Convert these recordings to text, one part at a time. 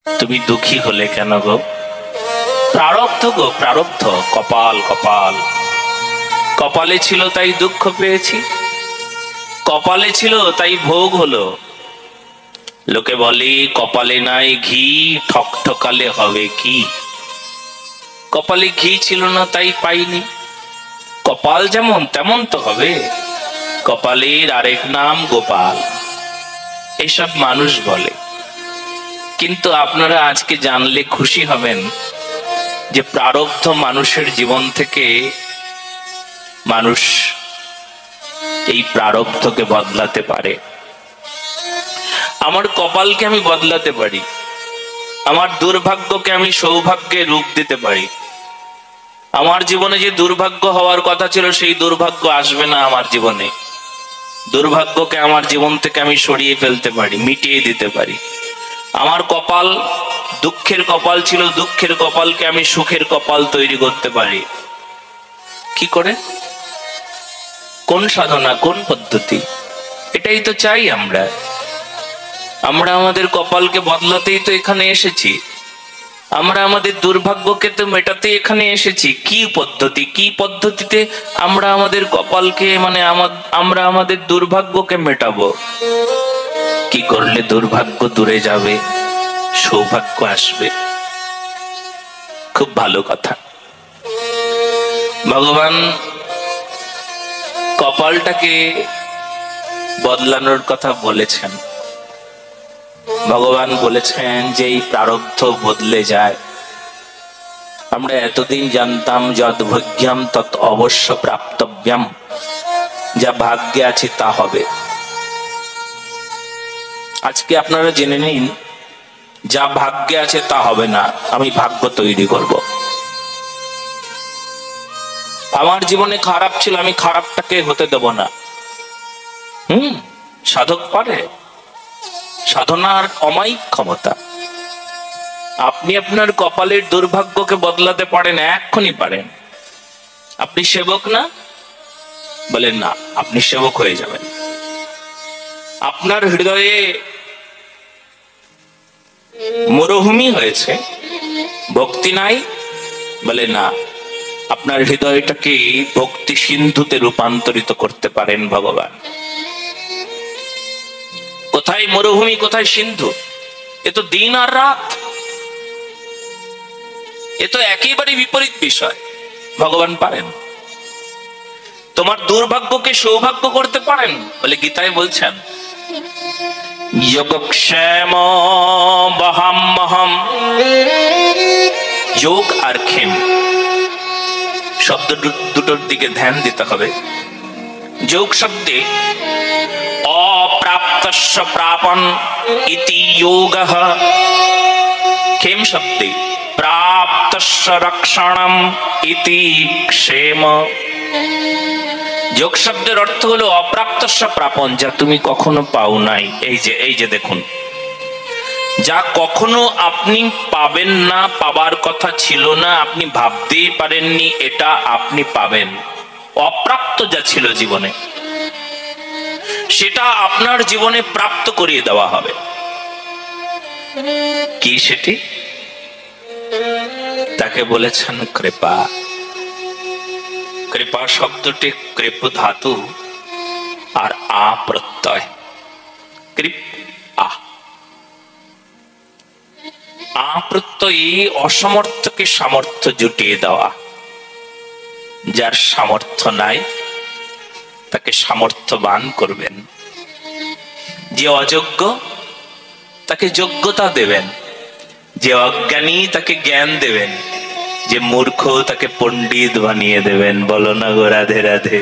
তুমি দুঃখী হলে কেন গো? প্রারব্ধ গো, প্রারব্ধ। কপাল কপাল, কপালে ছিল তাই দুঃখ পেয়েছি, কপালে ছিল তাই ভোগ হলো। লোকে বলে কপালে নাই ঘি, ঠকঠকালে হবে কি? কপালে ঘি ছিল না তাই পাইনি। কপাল যেমন তেমন তো হবে। কপালের আরেক নাম গোপাল, এসব মানুষ বলে। কিন্তু আপনারা আজকে জানলে খুশি হবেন যে প্রারব্ধ মানুষের জীবন থেকে মানুষ এই প্রারব্ধকে বদলাতে পারে। আমার কপালকে আমি বদলাতে পারি, আমার দুর্ভাগ্যকে আমি সৌভাগ্যে রূপ দিতে পারি। আমার জীবনে যে দুর্ভাগ্য হওয়ার কথা ছিল সেই দুর্ভাগ্য আসবে না আমার জীবনে। দুর্ভাগ্যকে আমার জীবন থেকে আমি সরিয়ে ফেলতে পারি, মিটিয়ে দিতে পারি। আমার কপাল দুঃখের কপাল ছিল, দুঃখের কপালকে আমি সুখের কপাল তৈরি করতে পারি। কি করে? কোন সাধনা, কোন পদ্ধতি? এটাই তো চাই আমরা। আমরা আমাদের কপালকে বদলাতেই তো এখানে এসেছি, আমরা আমাদের দুর্ভাগ্যকে তো মেটাতে এখানে এসেছি। কি পদ্ধতি, কি পদ্ধতিতে আমরা আমাদের কপালকে মানে আমরা আমাদের দুর্ভাগ্যকে মেটাবো? কি করলে দুর্ভাগ্য দূরে যাবে, সৌভাগ্য আসবে? খুব ভালো কথা। ভগবান কপালটাকে বদলানোর কথা বলেছেন। ভগবান বলেছেন যে এই প্রারব্ধ বদলে যায়। আমরা এতদিন জানতাম যদ ভাগ্যম তৎ অবশ্য প্রাপ্তব্যম, যা ভাগ্যে আছে তা হবে। আজকে আপনারা জেনে নিন, যা ভাগ্যে আছে তা হবে না, আমি ভাগ্য তৈরি করব। আমার জীবনে খারাপ ছিল, আমি খারাপটাকে হতে দেব না। সাধক পারে, সাধনার অমায়িক ক্ষমতা। আপনি আপনার কপালের দুর্ভাগ্যকে বদলাতে পারেন, এক্ষুনি পারেন। আপনি সেবক না? বলেন না, আপনি সেবক হয়ে যাবেন। আপনার হৃদয়ে মরুভূমি হয়েছে, ভক্তি নাই? বলে না, আপনার হৃদয়টাকে ভক্তি সিন্ধুতে রূপান্তরিত করতে পারেন ভগবান। কোথায় মরুভূমি, কোথায় সিন্ধু? এ তো দিন আর রাত, এ তো একেবারে বিপরীত বিষয়। ভগবান পারেন। তোমার দুর্ভাগ্যকে সৌভাগ্য করতে পারেন বলে গীতায় বলছেন, যোগক্ষেম বহাম্যহম। যোগ আর ক্ষেম শব্দ দুটোর দিকে ধ্যান দিতে হবে। যোগ শব্দে অপ্রাপ্তস্য প্রাপন ইতি যোগঃ, ক্ষেম শব্দে প্রাপ্তস্য রক্ষণম ইতি ক্ষেম। যোগ শব্দের অর্থ হলো অপ্রাপ্তস্য প্রাপন, যা তুমি কখনো পাও নাই। এই যে দেখুন, যা কখনো আপনি পাবেন না, পাবার কথা ছিল না, আপনি ভাবতেই পারেননি এটা আপনি পাবেন। অপ্রাপ্ত যা ছিল জীবনে, সেটা আপনার জীবনে প্রাপ্ত করিয়ে দেওয়া হবে। কি সেটি? তাকে বলেছেন কৃপা। কৃপা শব্দটি কৃপ ধাতু আর আ প্রত্যয়। কৃপ আ, আ প্রত্যয়ে অসমর্থকে সামর্থ্য জুটিয়ে দেওয়া। যার সামর্থ্য নাই তাকে সামর্থ্যবান করবেন। যে অযোগ্য তাকে যোগ্যতা দেবেন, যে অজ্ঞানী তাকে জ্ঞান দেবেন, যে মূর্খ তাকে পণ্ডিত বানিয়ে দেবেন। বলো না গো রাধে রাধে।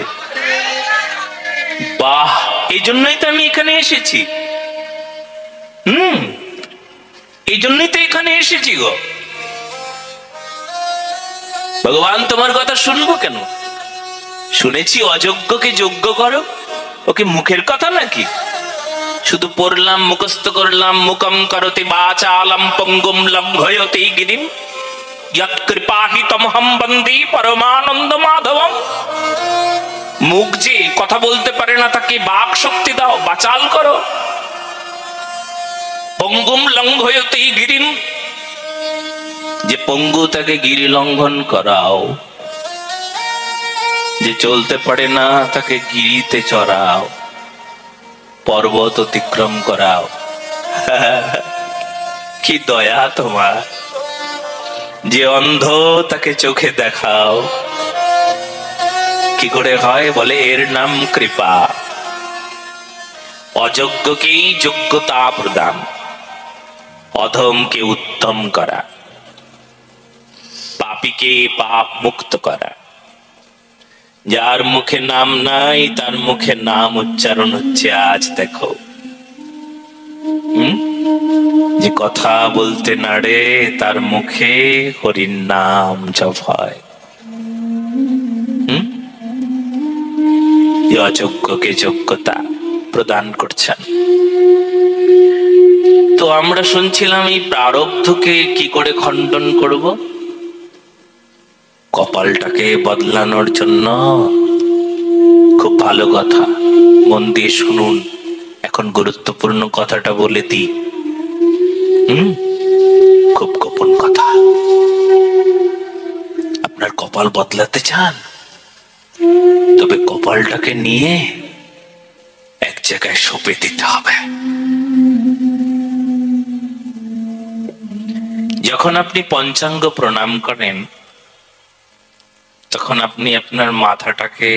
বাহ, এই জন্যই তো আমি এখানে এসেছি। এই জন্যই তো এখানে এসেছি গো। ভগবান তোমার কথা শুনবো কেন? শুনেছি অযোগ্যকে যোগ্য করো। ওকে মুখের কথা নাকি? শুধু পড়লাম, মুখস্থ করলাম। মুখম করতি বাচালম পঙ্গুম লঙ্ঘয়তি গিরিম কৃপাহিতমহম বন্দে পরমানন্দ মাধবম। মুখ যে কথা বলতে পারে না, তাকে বাক শক্তি দাও, বাচাল করো। পঙ্গুম লঙ্ঘয়তি গিরিম, যে পঙ্গু তাকে গিরি লঙ্ঘন করাও, যে চলতে পারে না তাকে গিরিতে চড়াও, পর্বত অতিক্রম করাও। কি দয়া তোমার! যে অন্ধ তাকে চোখে দেখাও। কি করে হয় বলে, এর নাম কৃপা। অযোগ্যকেই যোগ্যতা প্রদান, অধমকে উত্তম করা, পাপীকে পাপ মুক্ত করা। যার মুখে নাম নাই তার মুখে নাম উচ্চারণ হচ্ছে আজ দেখো। যে কথা বলতে নাড়ে তার মুখে হরির নাম জপ হয়। অযোগ্যকে যোগ্যতা প্রদান করছেন। তো আমরা শুনছিলাম এই প্রারব্ধকে কি করে খণ্ডন করব? কপালটাকে বদলানোর জন্য। খুব ভালো কথা, মন দিয়ে শুনুন। এখন গুরুত্বপূর্ণ কথাটা বলে দিই। খুব গোপন কথা। আপনার কপাল বদলাতে চান, তবে কপালটাকে নিয়ে এক জায়গায় সঁপে দিতে হবে। যখন আপনি পঞ্চাঙ্গ প্রণাম করেন, তখন আপনি আপনার মাথাটাকে,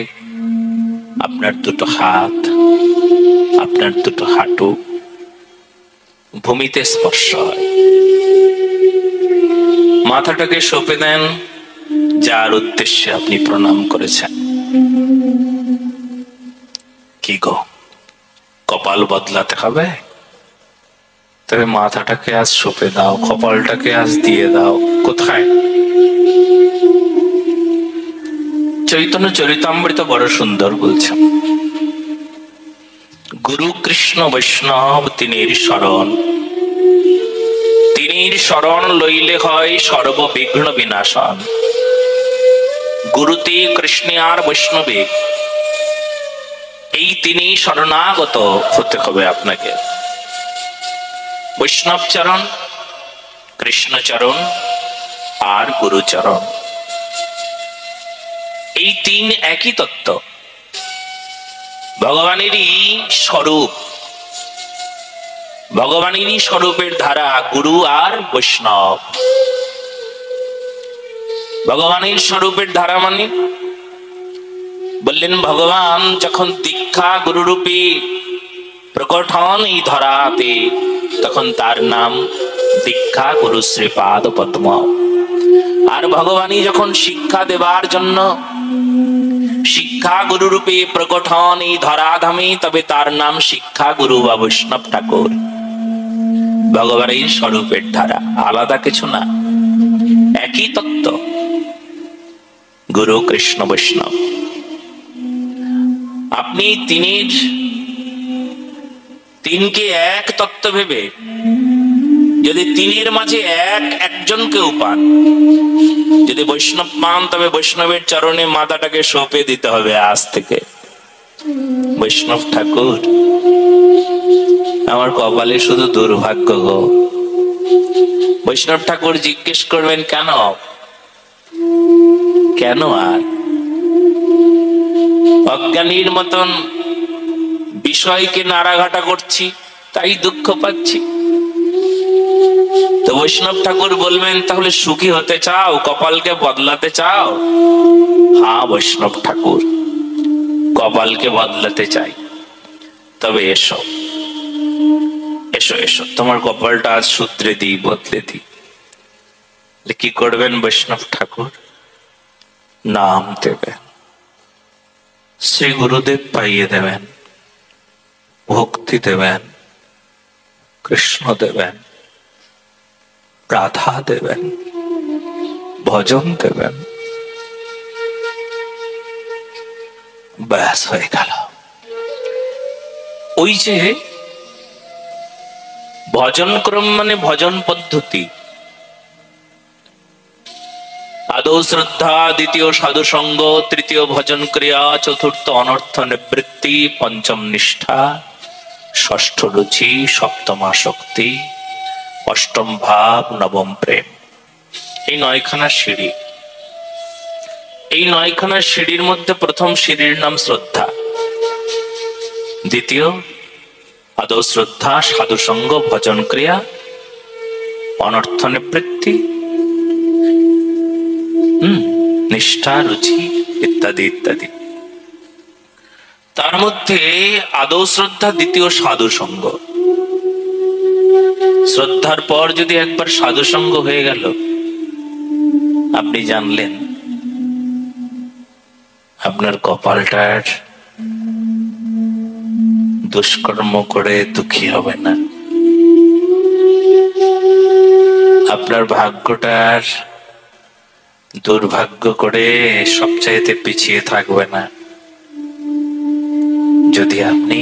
আপনার দুটো হাত, আপনার দুটো হাঁটু ভূমিতে স্পর্শ হয়। মাথাটাকে সঁপে দেন যার উদ্দেশ্যে আপনি প্রণাম করেছেন। কি গো, কপাল বদলাতে হবে? তবে মাথাটাকে আজ সঁপে দাও, কপালটাকে আজ দিয়ে দাও। কোথায়? চৈতন্য চরিতামৃত বড় সুন্দর বলছেন, গুরু কৃষ্ণ বৈষ্ণব তিনির শরণ, তিনির শরণ লইলে হয় সর্ববিঘ্ন বিনাশন। গুরুতে, কৃষ্ণে আর বৈষ্ণবে, এই তিনি শরণাগত হতে হবে আপনাকে। বৈষ্ণব চরণ, কৃষ্ণচরণ আর গুরুচরণ, এই তিন একই তত্ত্ব, ভগবানেরই স্বরূপ। ভগবানেরই স্বরূপের ধারা গুরু আর বৈষ্ণব। ভগবানের স্বরূপের ধারা মানে বললেন, ভগবান যখন দীক্ষা গুরুরূপে প্রকট হন এই ধরাতে, তখন তার নাম দীক্ষা গুরু শ্রীপাদ পদ্ম। আর ভগবানই যখন শিক্ষা দেবার জন্য শিক্ষা গুরু রূপে প্রকট হন এই ধরাধামে, তবে তার নাম শিক্ষা গুরু বা বৈষ্ণব ঠাকুর। ভগবানের স্বরূপের ধারা, আলাদা কিছু না, একই তত্ত্ব, গুরু কৃষ্ণ বৈষ্ণব। আপনি তিনকে এক তত্ত্ব ভেবে যদি তিনের মাঝে একজনকেও পান, যদি বৈষ্ণব পান, তবে বৈষ্ণবের চরণে মাথাটাকে সঁপে দিতে হবে আজ থেকে। বৈষ্ণব ঠাকুর, আমার কপালে শুধু দুর্ভাগ্য গো। বৈষ্ণব ঠাকুর জিজ্ঞেস করবেন, কেন কেন? আর অজ্ঞানীর মতন বিষয়কে নাড়াঘাটা করছি, তাই দুঃখ পাচ্ছি। তো বৈষ্ণব ঠাকুর বলবেন, তাহলে সুখী হতে চাও, কপালকে বদলাতে চাও? হ্যাঁ বৈষ্ণব ঠাকুর, কপালকে বদলাতে চাই। তবে এসো এসো এসো, তোমার কপালটা আজ সূত্রে দিই, বদলে দিই। কি করবেন বৈষ্ণব ঠাকুর? নাম দেবেন, শ্রী গুরুদেব পাইয়ে দেবেন, ভক্তি দেবেন, কৃষ্ণ দেবেন, রাধা দেবেন, ভজন দেবেন। ব্যাস হয়ে গেল। ওই যে ভজন ক্রম মানে ভজন পদ্ধতি। আদৌ শ্রদ্ধা, দ্বিতীয় সাধু সঙ্গ, তৃতীয় ভজন ক্রিয়া, চতুর্থ অনর্থ নিবৃত্তি, পঞ্চম নিষ্ঠা, ষষ্ঠ রুচি, সপ্তম আসক্তি, অষ্টম ভাব, নবম প্রেম। এই 9খানা সিঁড়ি। এই 9খানা সিঁড়ির মধ্যে প্রথম সিঁড়ির নাম শ্রদ্ধা, দ্বিতীয় আদৌ শ্রদ্ধা, সাধুসঙ্গ, ভজন ক্রিয়া, অনর্থ নিবৃত্তি, নিষ্ঠা, রুচি ইত্যাদি ইত্যাদি। তার মধ্যে আদৌ শ্রদ্ধা, দ্বিতীয় সাধু সঙ্গ। শ্রদ্ধার পর যদি একবার সাধু সঙ্গ হয়ে গেল, আপনি জানলেন আপনার কপালটার দুষ্কর্ম করে দুঃখী হবে না, আপনার ভাগ্যটার দুর্ভাগ্য করে সবচাইতে পিছিয়ে থাকবে না, যদি আপনি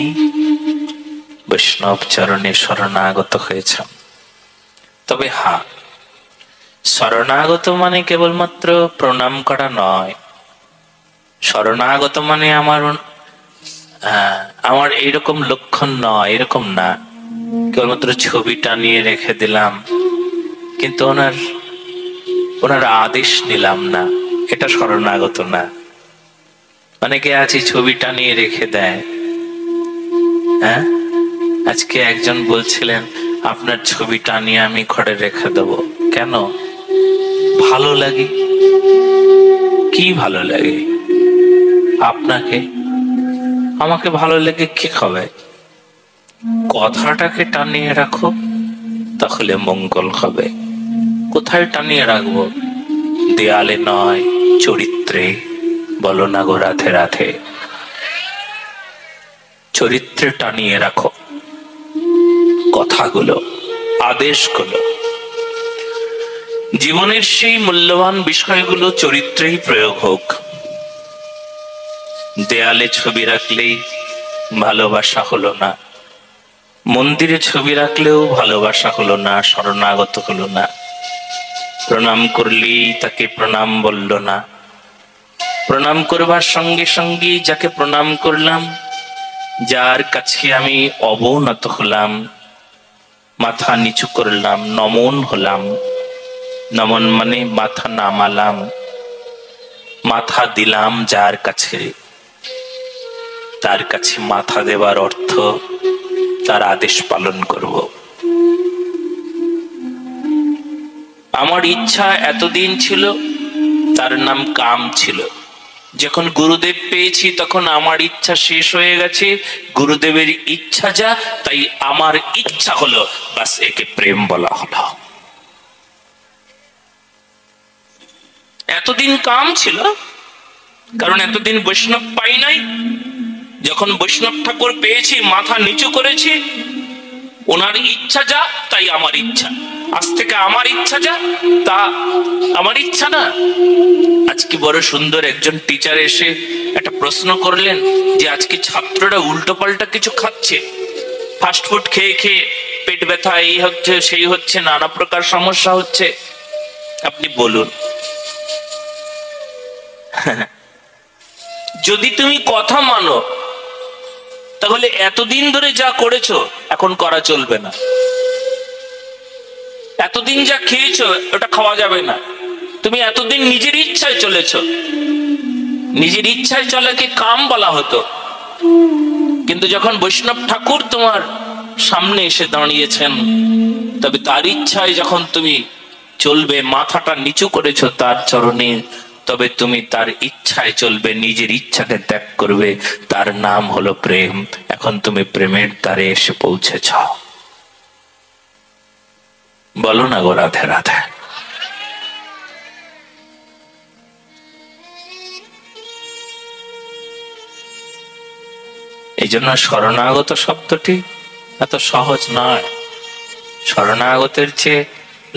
বৈষ্ণব চরণে শরণাগত হয়েছেন। তবে হ্যাঁ, শরণাগত মানে কেবলমাত্র প্রণাম করা নয়। শরণাগত মানে আমার এইরকম লক্ষণ নয়, এরকম না কেবলমাত্র ছবি টানিয়ে রেখে দিলাম কিন্তু ওনার আদেশ নিলাম না, এটা শরণাগত না। অনেকে আছে ছবি টানিয়ে রেখে দেয়। হ্যাঁ, আজকে একজন বলছিলেন আপনার ছবি টানিয়ে আমি ঘরে রেখে দেবো। কেন? ভালো লাগে। কি ভালো লাগে আপনাকে? আমাকে ভালো লেগে কি হবে? কথাটাকে টানিয়ে রাখো, তাহলে মঙ্গল হবে। কোথায় টানিয়ে রাখবো? দেয়ালে নয়, চরিত্রে। বলো না গো রাধে রাধে। চরিত্রে টানিয়ে রাখো কথাগুলো, আদেশগুলো। জীবনের সেই মূল্যবান বিষয়গুলো চরিত্রেই প্রয়োগ হোক। দেয়ালে ছবি রাখলেই ভালোবাসা হলো না, মন্দিরে ছবি রাখলেও ভালোবাসা হলো না, শরণাগত হলো না। প্রণাম করলেই তাকে প্রণাম বলল না। প্রণাম করবার সঙ্গে সঙ্গে যাকে প্রণাম করলাম, যার কাছে আমি অবনত হলাম, মাথা নিচু করলাম, নমন হলাম। নমন মানে মাথা নামালাম, মাথা দিলাম যার কাছে। তার কাছে মাথা দেবার অর্থ তার আদেশ পালন করব। আমার ইচ্ছা এতদিন ছিল, তার নাম কাম ছিল। যখন গুরুদেব পেয়েছি তখন আমার ইচ্ছা শেষ হয়ে গেছে। গুরুদেবের ইচ্ছা যা, তাই আমার ইচ্ছা হলো, বাস একে প্রেম বলা হলো। এতদিন কাম ছিল, কারণ এতদিন বৈষ্ণব পাই নাই। যখন বৈষ্ণব ঠাকুর পেয়েছি, মাথা নিচু করেছি। ওনার ইচ্ছা যা, তাই আমার ইচ্ছা। আজ থেকে আমার ইচ্ছা যা, তা আমার ইচ্ছা না। আজকে বড় সুন্দর একজন টিচার এসে একটা প্রশ্ন করলেন যে আজকে ছাত্ররা উল্টো পাল্টা কিছু খাচ্ছে, ফাস্টফুড খেয়ে খেয়ে পেট ব্যথা, এই হচ্ছে সেই হচ্ছে, নানা প্রকার সমস্যা হচ্ছে। আপনি বলুন, যদি তুমি কথা মানো তাহলে এতদিন ধরে যা করেছো এখন করা চলবে না। এতদিন যা খেয়েছো ওটা খাওয়া যাবে না। তুমি এতদিন নিজের ইচ্ছায় চলেছ। নিজের ইচ্ছায় চলাকে কাম বলা হতো, কিন্তু যখন বৈষ্ণব ঠাকুর তোমার সামনে এসে দাঁড়িয়েছেন, তবে তার ইচ্ছায় যখন তুমি চলবে, মাথাটা নিচু করেছো তার চরণে, তবে তুমি তার ইচ্ছায় চলবে, নিজের ইচ্ছাকে ত্যাগ করবে। তার নাম হলো প্রেম। এখন তুমি প্রেমের দ্বারে এসে পৌঁছেছ। বলো না গো রাধে রাধে। এই জন্য শরণাগত শব্দটি এত সহজ নয়। শরণাগতের যে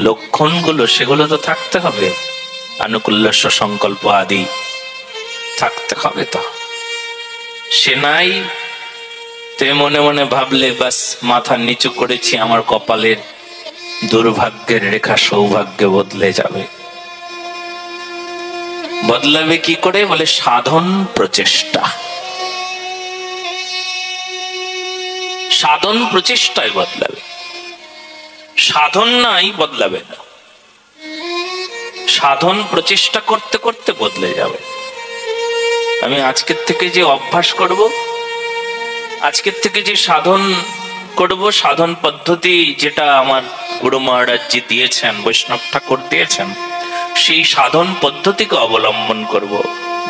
লক্ষণগুলো, সেগুলো তো থাকতে হবে। আনুকূল্যস্য সংকল্প আদি থাকতে হবে। তো সে নাই, তে মনে মনে ভাবলে বাস মাথা নিচু করেছি, আমার কপালের দুর্ভাগ্যের রেখা সৌভাগ্যে বদলে যাবে। বদলাবে কি করে? বলে সাধন প্রচেষ্টা। সাধন প্রচেষ্টায় বদলাবে। সাধন নাই বদলাবে না, সাধন প্রচেষ্টা করতে করতে বদলে যাবে। আমি আজকের থেকে যে অভ্যাস করব, আজকের থেকে যে সাধন করব, সাধন পদ্ধতি যেটা আমার গুরু মহারাজ জি দিয়েছেন, বৈষ্ণব ঠাকুর দিয়েছেন, সেই সাধন পদ্ধতিকে অবলম্বন করব,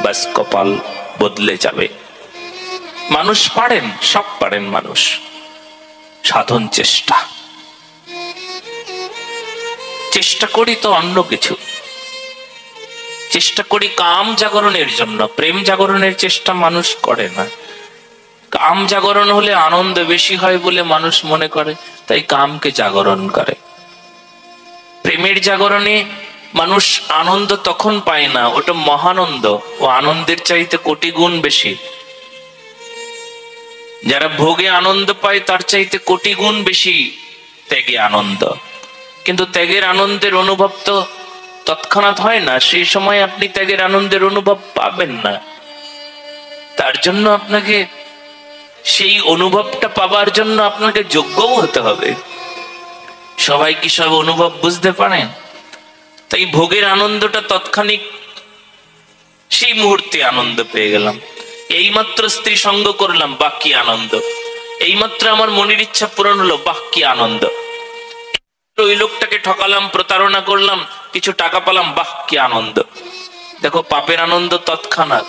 ব্যাস কপাল বদলে যাবে। মানুষ পারেন, সব পারেন মানুষ, সাধন চেষ্টা করি তো অন্য কিছু, চেষ্টা করি কাম জাগরণের জন্য, প্রেম জাগরণের চেষ্টা মানুষ করে না। কাম জাগরণ হলে আনন্দ বেশি হয় বলে মানুষ মনে করে, তাই কামকে জাগরণ করে। প্রেমের জাগরণে মানুষ আনন্দ তখন পায় না, ওটা মহানন্দ, ও আনন্দের চাইতে কোটি গুণ বেশি। যারা ভোগে আনন্দ পায় তার চাইতে কোটি গুণ বেশি ত্যাগে আনন্দ। কিন্তু ত্যাগের আনন্দের অনুভব তো তৎক্ষণাৎ হয় না, সেই সময় আপনি ত্যাগের আনন্দের অনুভব পাবেন না। তার জন্য আপনাকে, সেই অনুভবটা পাবার জন্য আপনাকে যোগ্যও হতে হবে। সবাই কি সব অনুভব বুঝতে পারেন? তাই ভোগের আনন্দটা তৎক্ষণিক, সেই মুহূর্তে আনন্দ পেয়ে গেলাম। এইমাত্র স্ত্রী সঙ্গ করলাম, বাহ কি আনন্দ। এইমাত্র আমার মনের ইচ্ছা পূরণ হলো, বাহ কি আনন্দ। ওই লোকটাকে ঠকালাম, প্রতারণা করলাম, কিছু টাকা পেলাম, বাহ কি আনন্দ। দেখো, পাপের আনন্দ তৎক্ষণাৎ,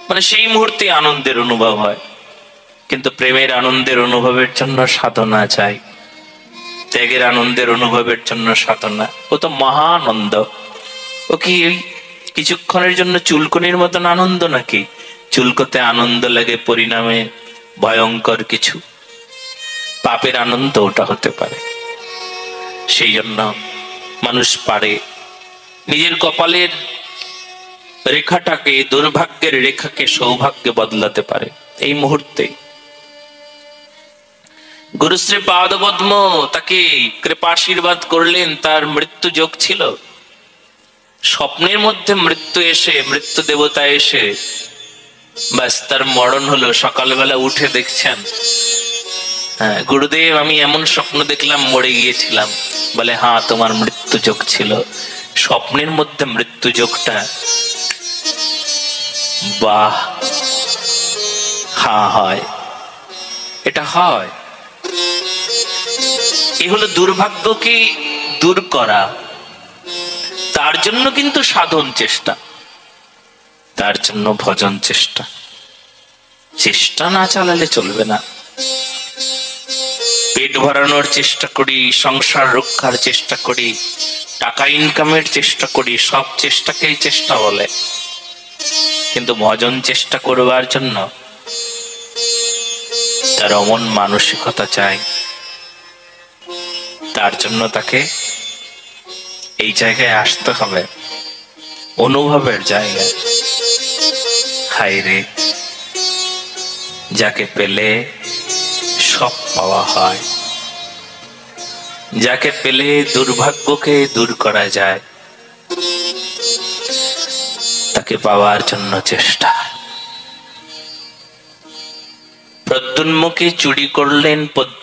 মানে সেই মুহূর্তে আনন্দের অনুভব হয়। কিন্তু প্রেমের আনন্দের অনুভবের জন্য সাধনা চাই, ত্যাগের আনন্দের অনুভবের জন্য সাধনা। ও তো মহানন্দ। ও কি কিছুক্ষণের জন্য চুলকনির মতন আনন্দ নাকি? চুলকোতে আনন্দ লাগে, পরিণামে ভয়ঙ্কর কিছু। পাপের আনন্দ ওটা হতে পারে। সেই জন্য মানুষ পারে নিজের কপালের রেখাটাকে, দুর্ভাগ্যের রেখাকে সৌভাগ্যে বদলাতে পারে এই মুহূর্তে। গুরুশ্রী পাদপদ্ম তাকে কৃপাশীর্বাদ করলেন, তার মৃত্যু যোগ ছিল। স্বপ্নের মধ্যে মৃত্যু এসে, মৃত্যু দেবতা এসে ব্যাস তার মরণ হলো। সকালবেলা উঠে দেখছেন, হ্যাঁ গুরুদেব আমি এমন স্বপ্ন দেখলাম, মরে গিয়েছিলাম। বলে হ্যাঁ, তোমার মৃত্যু যোগ ছিল। স্বপ্নের মধ্যে মৃত্যু যোগটা, বাহ, হ্যাঁ হয়, এটা হয়। এ হলো দুর্ভাগ্যকে দূর করা। তার জন্য কিন্তু সাধন চেষ্টা, তার জন্য ভজন চেষ্টা। চেষ্টা না চালালে চলবে না। পেট ভরানোর চেষ্টা করি, সংসার রক্ষার চেষ্টা করি, টাকা ইনকামের চেষ্টা করি, সব চেষ্টাকেই চেষ্টা বলে। কিন্তু ভজন চেষ্টা করবার জন্য তার অমন মানসিকতা চাই। তার জন্য তাকে এই জায়গায় আসতে হবে, অনুভবের জায়গায়। হায় রে, যাকে পেলে সব পাওয়া হয়, যাকে পেলে দুর্ভাগ্যকে দূর করা যায়, তাকে পাওয়ার জন্য চেষ্টা। প্রদ্যুন্মুখী চুরি করলেন,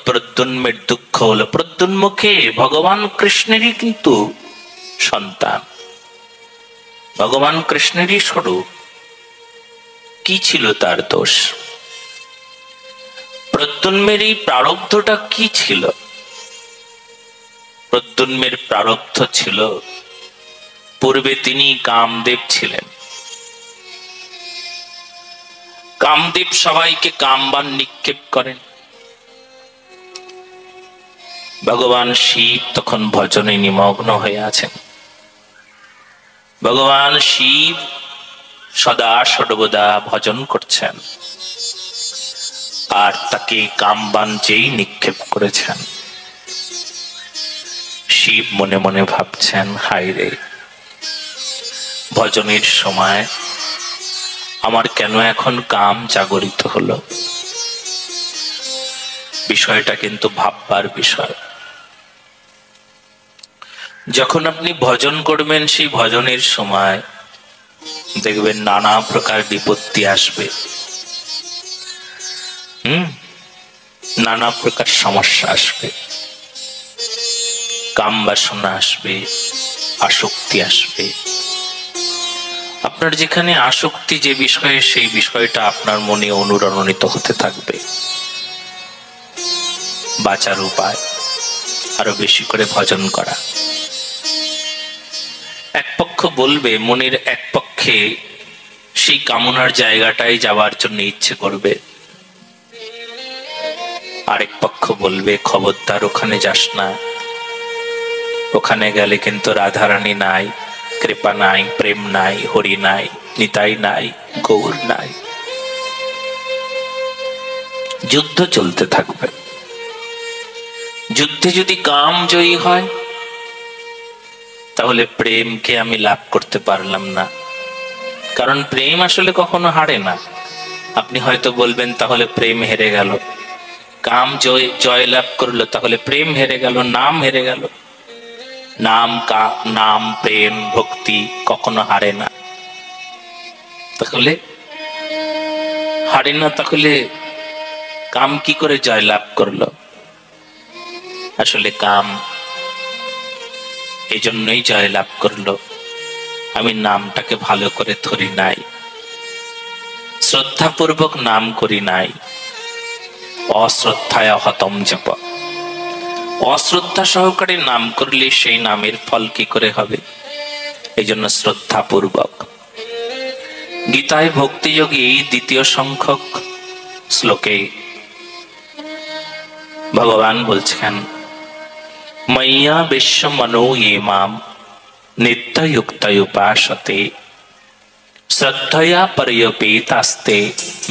প্রদ্যুন্মের দুঃখ হলো। প্রদ্যুন্মুখী ভগবান কৃষ্ণেরই কিন্তু সন্তান, ভগবান কৃষ্ণেরই স্বরূপ। কি ছিল তার দোষ? প্রদ্যুন্মের এই প্রারব্ধটা কি ছিল? প্রদ্যুন্মের প্রারব্ধ ছিল, পূর্বে তিনি কামদেব ছিলেন। কামদেব সবাইকে কামবান নিক্ষেপ করেন। ভগবান শিব তখন ভজনে নিমগ্ন হয়ে আছেন। ভগবান শিব সদা সর্বদা ভজন করছেন, আর তাকে কামবান যেই নিক্ষেপ করেছেন, শিব মনে মনে ভাবছেন, হায় রে, ভজনের সময় আমার কেন এখন কাম জাগরিত হলো? বিষয়টা কিন্তু ভাববার বিষয়। যখন আপনি ভজন করবেন, সেই ভজনের সময় দেখবেন নানা প্রকার বিপত্তি আসবে, নানা প্রকার সমস্যা আসবে। কাম বাসনা আসবে, আসক্তি আসবে। আপনার যেখানে আসক্তি যে বিষয়ে, সেই বিষয়টা আপনার মনে অনুরণিত হতে থাকবে। বাঁচার উপায় আরো বেশি করে ভজন করা। এক পক্ষ বলবে, মনের এক পক্ষে সেই কামনার জায়গাটায় যাওয়ার জন্য ইচ্ছে করবে, আরেক পক্ষ বলবে খবরদার ওখানে যাস না, ওখানে গেলে কিন্তু রাধারানী নাই, কৃপা নাই, প্রেম নাই, হরি নাই, নিতাই নাই, গৌর নাই। যুদ্ধ চলতে থাকবে। যুদ্ধে যদি কাম জয়ী হয়, তাহলে প্রেমকে আমি লাভ করতে পারলাম না, কারণ প্রেম আসলে কখনো হারে না। আপনি হয়তো বলবেন তাহলে প্রেম হেরে গেল, কাম জয় লাভ করলো, তাহলে প্রেম হেরে গেল, নাম হেরে গেল। নাম প্রেম ভক্তি কখনো হারে না। তাহলে হারে না, তাহলে কাম কি করে জয় লাভ করলো? আসলে কাম এই জন্যই জয় লাভ করলো, আমি নামটাকে ভালো করে ধরি নাই, শ্রদ্ধাপূর্বক নাম করি নাই। অশ্রদ্ধায় হতম জপ, অশ্রদ্ধা সহকারে নাম করলে সেই নামের ফল কি করে হবে? এই জন্য শ্রদ্ধাপূর্বক। গীতায় ভক্তিযোগী দ্বিতীয় সংখ্যক শ্লোকে ভগবান বলছেন, ময়্যা বিশ্ব মনো ये माम नित्ययुक्ता उपासते শ্রদ্ধয়া পর্যপেতাস্তে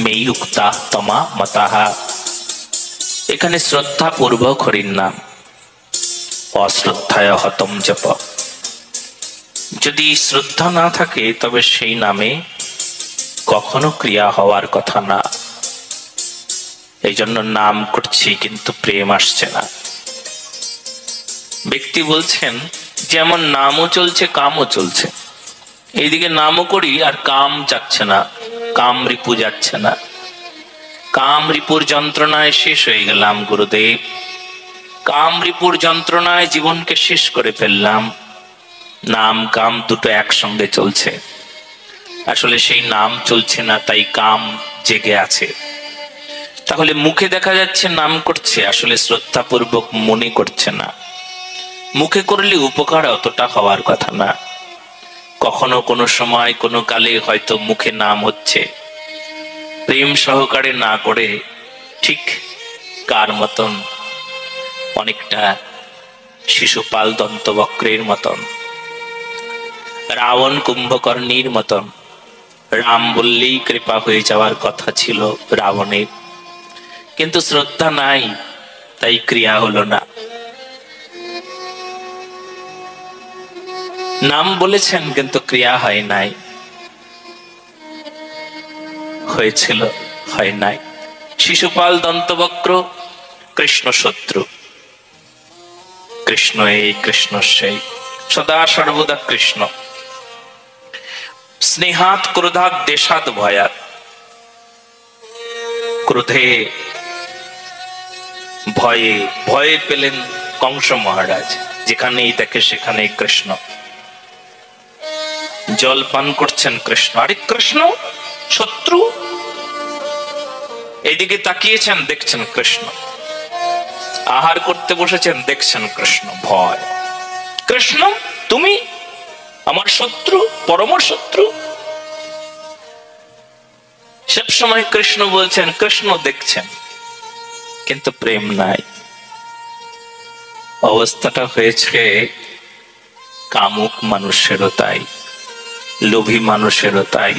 মেয়ুক্তা তমা মতাঃ। এখানে শ্রদ্ধা পূর্বক হরির নাম, অশ্রদ্ধায় হতম জপ। যদি শ্রদ্ধা না থাকে তবে সেই নামে কখনো ক্রিয়া হওয়ার কথা না। এই জন্য নাম করছি কিন্তু প্রেম আসছে না। ব্যক্তি বলছেন যেমন নামও চলছে, কামও চলছে, এইদিকে নামও করি আর কাম যাচ্ছে না, কাম রিপু যাচ্ছে না। কাম রিপুর যন্ত্রণায় শেষ হয়ে গেলাম গুরুদেব, কাম রিপুর যন্ত্রণায় জীবনকে শেষ করে ফেললাম। নাম কাম দুটো একসঙ্গে চলছে, আসলে সেই নাম চলছে না, তাই কাম জেগে আছে। তাহলে মুখে দেখা যাচ্ছে নাম করছে, আসলে শ্রদ্ধাপূর্বক মনে করছে না। মুখে করলে উপকার অতটা হওয়ার কথা না। কখনো কোনো সময় কোনো কালে হয়তো মুখে নাম হচ্ছে, প্রেম সহকারে না করে ঠিক কার মতন, অনেকটা শিশুপাল দন্তবক্রের মতন, রাবণ কুম্ভকর্ণীর মতন। রাম বললেই কৃপা হয়ে যাওয়ার কথা ছিল রাবণের, কিন্তু শ্রদ্ধা নাই, তাই ক্রিয়া হলো না। নাম বলেছেন কিন্তু ক্রিয়া হয় নাই, হয়েছিল হয় নাই। শিশুপাল দন্তবক্র কৃষ্ণ শত্রু, কৃষ্ণ এই কৃষ্ণ সেই, সদা সর্বদা কৃষ্ণ। স্নেহাত ক্রোধাত দেশাত ভয়াত, ক্রোধে ভয়ে ভয়ে পেলেন কংস মহারাজ, যেখানেই দেখে সেখানেই কৃষ্ণ। জল পান করছেন কৃষ্ণ, আরে কৃষ্ণ শত্রু, এইদিকে তাকিয়েছেন দেখছেন কৃষ্ণ, আহার করতে বসেছেন দেখছেন কৃষ্ণ। ভয়, কৃষ্ণ তুমি আমার শত্রু, পরম শত্রু। সব সময় কৃষ্ণ বলছেন, কৃষ্ণ দেখছেন, কিন্তু প্রেম নাই। অবস্থাটা হয়েছে কামুক মানুষেরও তাই, লোভী মানুষেরও তাই।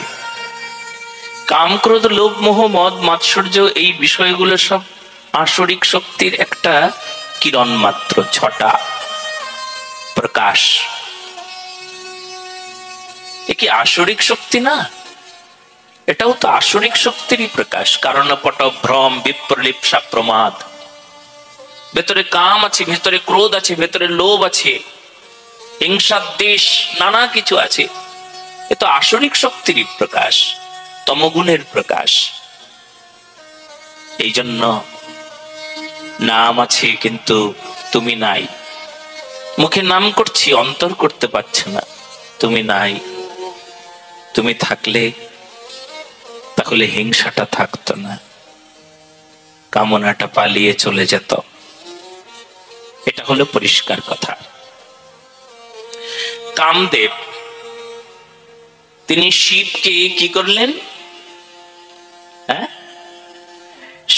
কাম ক্রোধ লোভ মোহ মদ মাৎসর্য এই বিষয়গুলো সব আসরিক শক্তির একটা কিরণ মাত্র, ছটা প্রকাশ। এ কি আসরিক শক্তি না? এটাও তো আসরিক শক্তিরই প্রকাশ। কারণ পট ভ্রম বিপ্রলিপ্সা প্রমাদ, ভেতরে কাম আছে, ভেতরে ক্রোধ আছে, ভেতরে লোভ আছে, হিংসা দেশ নানা কিছু আছে। এ তো আসরিক শক্তিরই প্রকাশ, তমগুণের প্রকাশ। এই জন্য নাম আছে কিন্তু তুমি নাই, মুখে নাম করছি, অন্তর করতে পারছে না। তুমি নাই, তুমি থাকলে তাহলে হিংসাটা থাকতো না, কামনাটা পালিয়ে চলে যেত। এটা হলো পরিষ্কার কথা। কামদেব তিনি শিবকে কি করলেন?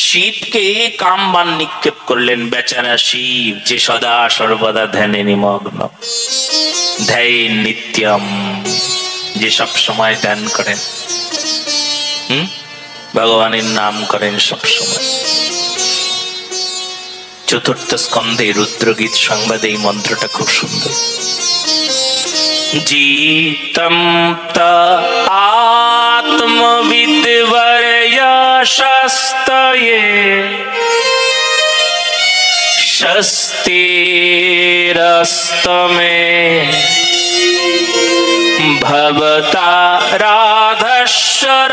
শিবকে কামবান নিক্ষেপ করলেন। বেচারা শিব যে সদা সর্বদা ধ্যানে নিমগ্ন, ধ্যান নিত্যম, যে সব সময় ধ্যান করেন, ভগবানের নাম করেন সব সময়। চতুর্থ স্কন্ধে রুদ্রগীত সংবাদে এই মন্ত্রটা খুব সুন্দর। जीतं त आत्मविद्वर्यशस्तये शस्तिरस्तमे भवता राधश्राधम्।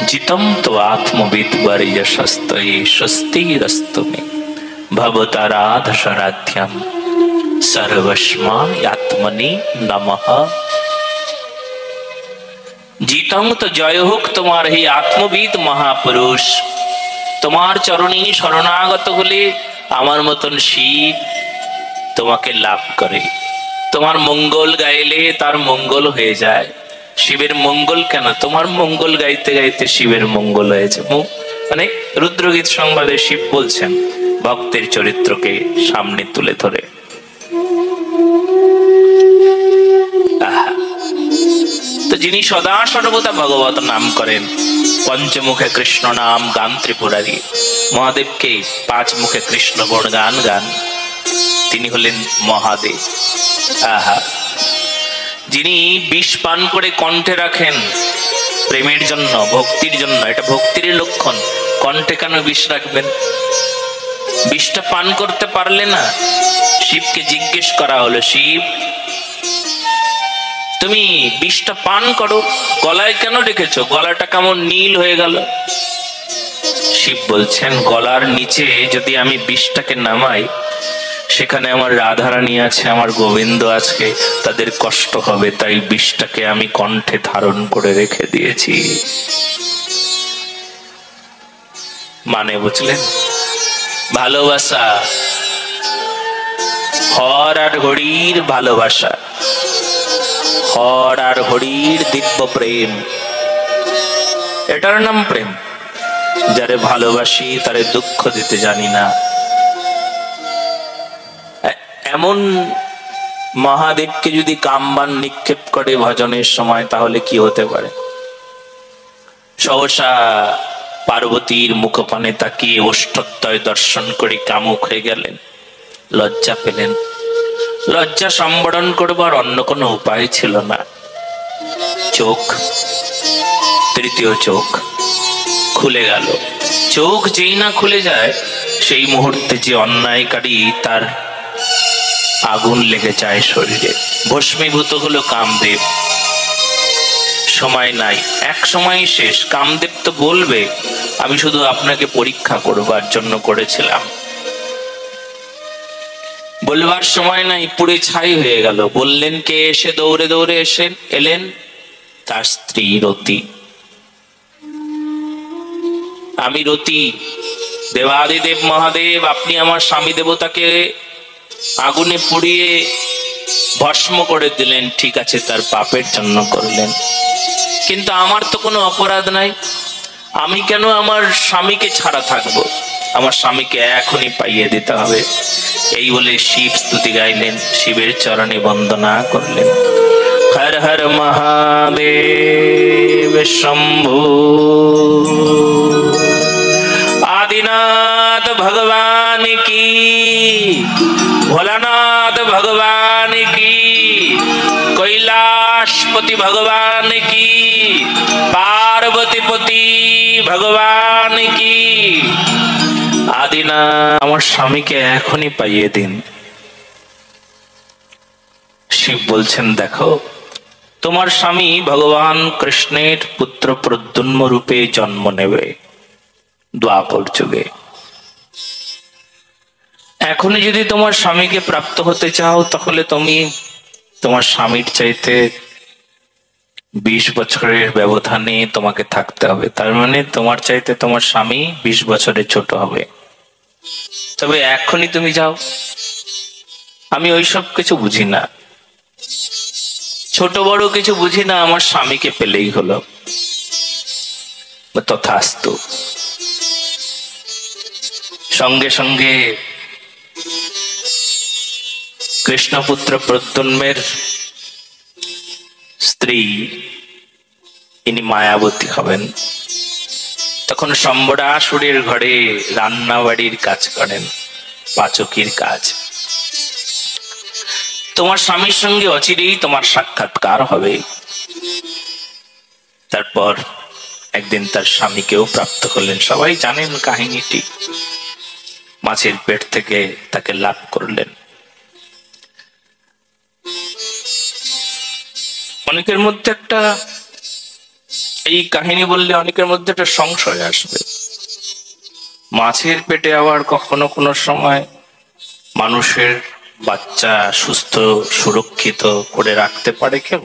जितं तो आत्मविद्वर्यशस्तये शस्तिरस्तमे भवताराध शराध्यम सर्वस्माय आत्मनि नमः। जीतम तो जय হোক তোমার হে আত্মবিদ মহাপুরুষ। তোমার চরণে শরণাগত হলে আমার মতন শিব তোমাকে লাভ করে। তোমার মঙ্গল গাইলে তার মঙ্গল হয়ে যায়। শিবের মঙ্গল কেন? তোমার মঙ্গল গাইতে গাইতে শিবের মঙ্গল হয়েছে। মানে রুদ্রগীত সংবাদে শিব বলছেন ভক্তের চরিত্রকে সামনে তুলে ধরে। তো যিনি সদা সর্বদা ভগবত নাম করেন, পঞ্চমুখে কৃষ্ণ নাম গান ত্রিপুরারি, মহাদেবকে পাঁচ মুখে কৃষ্ণ গুণ গান গান, তিনি হলেন মহাদেব। যিনি বিষ পান করে কণ্ঠে রাখেন প্রেমের জন্য, ভক্তির জন্য, এটা ভক্তির লক্ষণ। কণ্ঠে কেন বিষ রাখবেন? বিষটা পান করতে পারলে না। শিবকে জিজ্ঞেস করা হলো, শিব তুমি বিষটা পান করো, গলায় কেন রেখেছো? গলাটা কেমন নীল হয়ে গেল। শিব বলছেন, গলার নিচে যদি আমি বিষটাকে নামাই, সেখানে আমার রাধারানী আছে, আমার গোবিন্দ আছে, তাদের কষ্ট হবে, তাই বিষটাকে আমি কণ্ঠে ধারণ করে রেখে দিয়েছি। মানে বুঝলেন? ভালোবাসা, হর আর হরির ভালোবাসা, হর আর হরির দিব্য প্রেম, এটার নাম প্রেম। যারে ভালোবাসি তারে দুঃখ দিতে জানি না, এমন মহাদেবকে যদি কামবান নিক্ষেপ করে ভজনের সময়, তাহলে কি হতে পারে? সহসা পার্বতীর মুখপানে তাকিয়ে ওষ্ঠদ্বয় দর্শন করে কামুক হয়ে গেলেন, লজ্জা পেলেন। লজ্জা সম্বরণ করবার অন্য কোনো উপায় ছিল না। চোখ, তৃতীয় চোখ খুলে গেল। চোখ যেই না খুলে যায়, সেই মুহূর্তে যে অন্যায়কারী তার আগুন লেগে যায় শরীরে। ভস্মীভূত হলো কামদেব। সময় নাই, এক সময় শেষ। কামদেব তো বলবে, আমি শুধু আপনাকে পরীক্ষা করবার জন্য করেছিলাম। বলবার সময় নাই, পুড়ে ছাই হয়ে গেল। বললেন কে? এসে দৌড়ে দৌড়ে এলেন তার স্ত্রী রতি। আমি রতি, দেবাদিদেব মহাদেব, আপনি আমার স্বামী দেবতাকে আগুনে পুড়িয়ে ভস্ম করে দিলেন। ঠিক আছে, তার পাপের জন্য করলেন, কিন্তু আমার তো কোনো অপরাধ নাই। আমি কেন আমার স্বামীকে ছাড়া থাকবো? আমার স্বামীকে এখনই পাইয়ে দিতে হবে। এই বলে শিব স্তুতি গাইলেন, শিবের চরণে বন্দনা করলেন। হর হর মহাদেব শম্ভু, आदिनाथ भगवान की, भोलानाथ भगवान की, कैलाशपति भगवान की, पार्वतीपति भगवान की। आदिनाथ আমার স্বামীকে এখনই পাইয়ে দিন। শিব বলছেন, দেখো তোমার স্বামী ভগবান কৃষ্ণের পুত্র প্রদ্যুম্ন রূপে জন্ম নেবে। দ্বাপর যুগে। এখনই যদি তোমার স্বামীকে প্রাপ্ত হতে চাও, তাহলে তুমি তোমার স্বামীর চাইতে 20 বছরের ব্যবধানে তোমাকে থাকতে হবে। তার মানে তোমার চাইতে তোমার স্বামী 20 বছরের ছোট হবে। তবে এখনই তুমি যাও। আমি ওইসব কিছু বুঝি না, ছোট বড় কিছু বুঝি না, আমার স্বামীকে পেলেই হলো, তথাস্তু। সঙ্গে সঙ্গে কৃষ্ণপুত্র প্রদ্যুম্নের স্ত্রী, ইনি মায়াবতী হবেন, তখন সম্বরাসুরের ঘরে রান্না বাড়ির কাজ করেন, পাচকির কাজ। তোমার স্বামীর সঙ্গে অচিরেই তোমার সাক্ষাৎকার হবে। তারপর একদিন তার স্বামীকেও প্রাপ্ত করলেন। সবাই জানেন কাহিনীটি। মাছের পেট থেকে তাকে লাভ করলেন। অনেকের মধ্যে একটা, এই কাহিনী বললে অনেকের মধ্যে একটা সংশয় আসবে, মাছের পেটে আবার কখনো কোনো সময় মানুষের বাচ্চা সুস্থ সুরক্ষিত করে রাখতে পারে কেউ?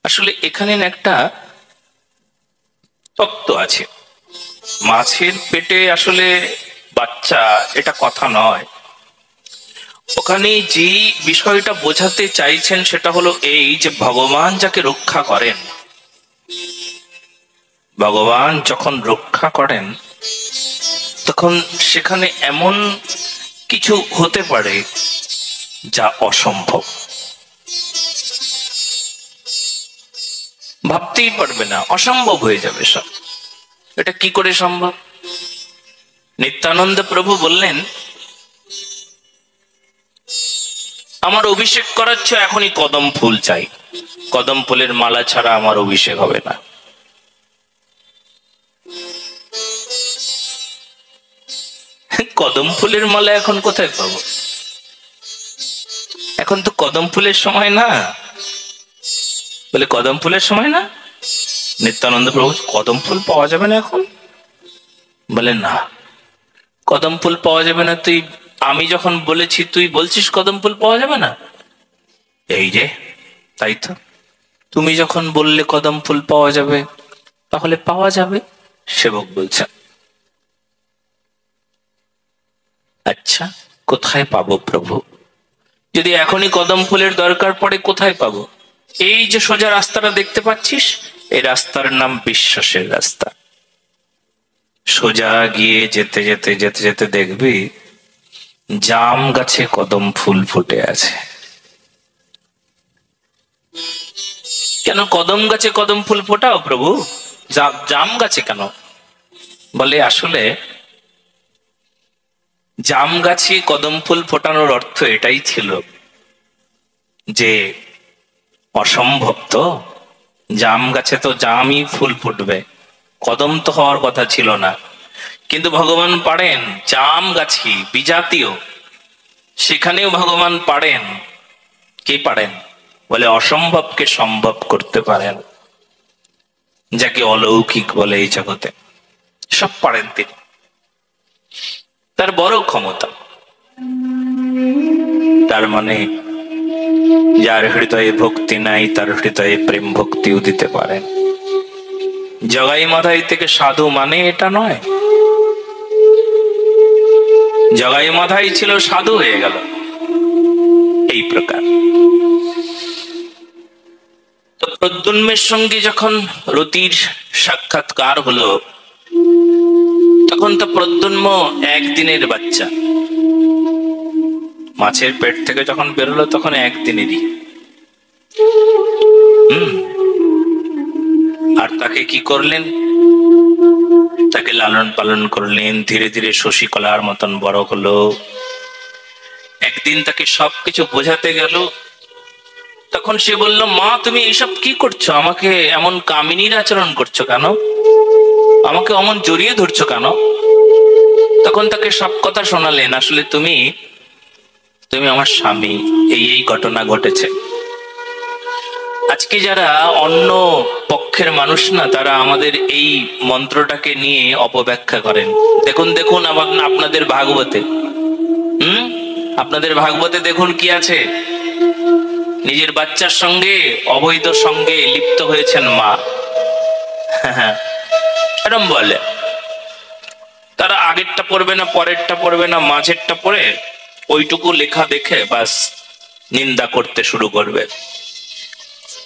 আসলে এখানে একটা তত্ত্ব আছে। মাছের পেটে আসলে বাচ্চা এটা কথা নয়। ওখানে যে বিষয়টা বোঝাতে চাইছেন সেটা হলো এই যে ভগবান যাকে রক্ষা করেন, ভগবান যখন রক্ষা করেন তখন সেখানে এমন কিছু হতে পারে যা অসম্ভব, ভাবতেই পারবে না, অসম্ভব হয়ে যাবে সব। এটা কি করে সম্ভব? নিত্যানন্দ প্রভু বললেন, আমার অভিষেক করাচ্ছ, এখনই কদম ফুল চাই, কদম ফুলের মালা ছাড়া আমার অভিষেক হবে না। কদম ফুলের মালা এখন কোথায় পাবো? এখন তো কদম ফুলের সময় না। বলে কদম ফুলের সময় না? নিত্যানন্দ প্রভু, কদম ফুল পাওয়া যাবে না এখন? বলে না, কদম ফুল পাওয়া যাবে না। তুই, আমি যখন বলেছি তুই বলছিস কদম ফুল পাওয়া যাবে না? এই যে, তাই তো, তুমি যখন বললে কদম ফুল পাওয়া যাবে, তাহলে পাওয়া যাবে। সেবক বলছেন, আচ্ছা কোথায় পাবো প্রভু? যদি এখনই কদম ফুলের দরকার পড়ে, কোথায় পাবো? এই যে সোজা রাস্তাটা দেখতে পাচ্ছিস, এই রাস্তার নাম বিশ্বাসের রাস্তা। সোজা গিয়ে যেতে যেতে যেতে যেতে দেখবি জাম গাছে কদম ফুল ফুটে আছে। কেন কদম গাছে কদম ফুল ফোটাও প্রভু, জাম গাছে কেন? বলে আসলে জাম গাছে কদম ফুল ফোটানোর অর্থ এটাই ছিল যে অসম্ভব তো, জাম গাছে তো জামই ফুল ফুটবে, কদম তো হওয়ার কথা ছিল না। কিন্তু ভগবান পারেন, জাম গাছি বিজাতীয়, সেখানেও ভগবান পারেন। কে পারেন? বলে অসম্ভবকে সম্ভব করতে পারেন, যাকে অলৌকিক বলে এই জগতে, সব পারেন তিনি। তার বড় ক্ষমতা। তার মানে যার হৃদয়ে ভক্তি নাই, তার হৃদয়ে প্রেম ভক্তিও দিতে পারেন। জগাই মাথাই থেকে সাধু মানে এটা নয়, জগাই মাথাই ছিল সাধু হয়ে গেল, এই প্রকার। তো প্রদ্যুম্নের সঙ্গে যখন রতির সাক্ষাৎকার হলো, তখন তো প্রদ্যুম্ন একদিনের বাচ্চা, মাছের পেট থেকে যখন বেরোলো তখন একদিনেরই। আর তাকে কি করলেন? তাকে লালন পালন করলেন, ধীরে ধীরে শশীকলার মতন বড় হলো। একদিন তাকে সবকিছু বোঝাতে গেল, তখন সে বলল, মা তুমি এইসব কি করছো? আমাকে এমন কামিনীর আচরণ করছো কেন? আমাকে অমন জড়িয়ে ধরছো কেন? তখন তাকে সব কথা শোনালেন, আসলে তুমি আমার স্বামী, এই ঘটনা ঘটেছে। আজকে যারা অন্য পক্ষ পক্ষের মানুষ না, তারা আমাদের এই মন্ত্রটাকে নিয়ে অপব্যাখ্যা করেন। দেখুন দেখুন আপনাদের ভাগবতে, আপনাদের ভাগবতে দেখুন কি আছে, নিজের বাচ্চার সঙ্গে অবৈধ সঙ্গে লিপ্ত হয়েছেন মা, এরম বলে। তারা আগেরটা পড়বে না, পরেরটা পড়বে না, মাঝেরটা পড়ে ওইটুকু লেখা দেখে বাস নিন্দা করতে শুরু করবে।